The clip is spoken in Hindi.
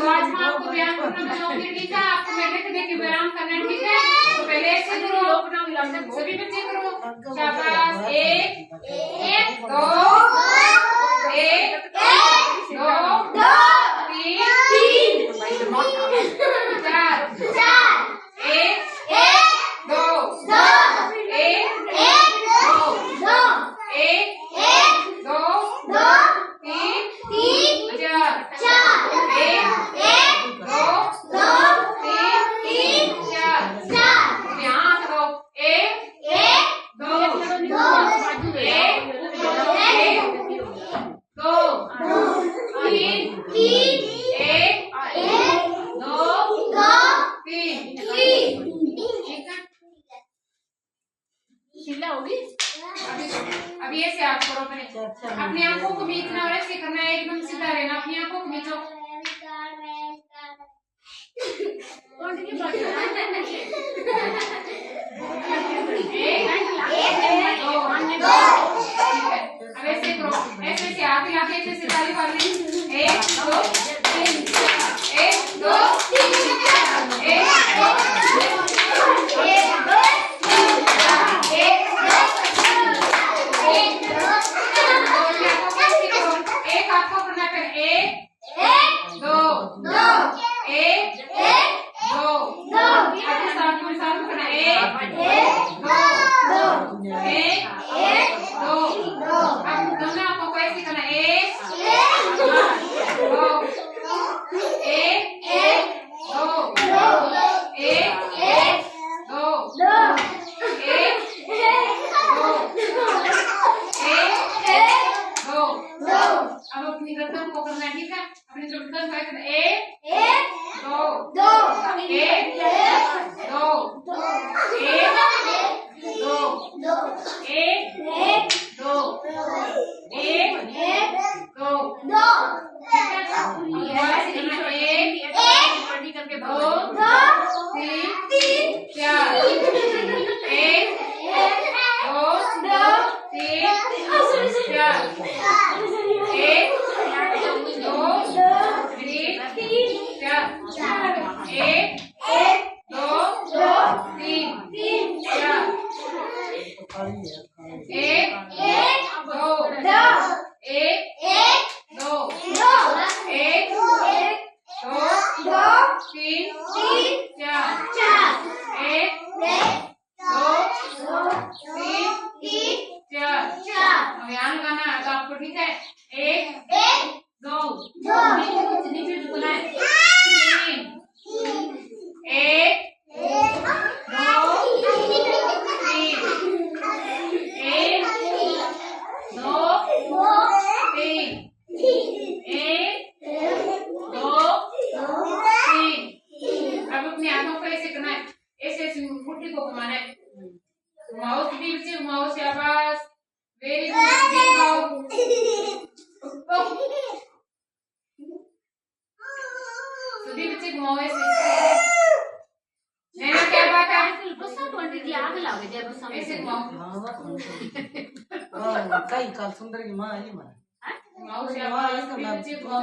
तो आज मैं आपको व्यायाम करना बताऊंगी, ठीक है। आपको मेरे से देख के व्यायाम करना है, ठीक है। तो पहले ऐसे करो, सभी बच्चे करो। शाबाश। एक दो, एक दो तीन चार, एक दो एक दो तीन चार, एक दो तीन चार। यहाँ करो, एक दो एक दो तीन, एक दो तीन, ठीक है। शिला होगी। अभी ऐसे आप करो, अपनी आंखों को मीचना और ऐसे करना है, एकदम सीधा रहना। अपनी आंखों को मीचो। अब ऐसे करो, ऐसे से आप ही आके ऐसे ताली मार लें। एक दो तीन, एक दो तीन, एक आपको करना है, एक दो एक दो साथ करना, एक दो एक दो। अब दोनों आपको कैसे करना, एक दो एक दो एक दो अब अपनी गर्दन को करना है, ठीक है। अपनी गर्दन को करना, एक दो एक दो एक दो एक दो एक दो, ठीक है। करके दो तीन चार, एक दो तीन चार, एक दो तीन चार, एक दो तीन चार, एक दो एक दो एक दो तीन चार, एक दो तीन चार। ध्यान लगाना है तो आपको, ठीक है। एक दो नीचे झुकना है, तीन एक दो तीन, एक दो तीन, एक दो तीन। अब अपनी आंखों को ऐसे करना है, ऐसे ऐसे मुट्ठी को घुमाना है। घुमाओ सभी बच्चे, घुमाओ। शाबाश, वेरी गुड। सभी बच्चे घुमाओ ऐसे। नैना क्या बात है, बस जी आग लागे जब ऐसे घुमाओ। कई काल सुंदर की माँ आई माँ घुमाओ। शाबाश, सभी बच्चे घुमाओ।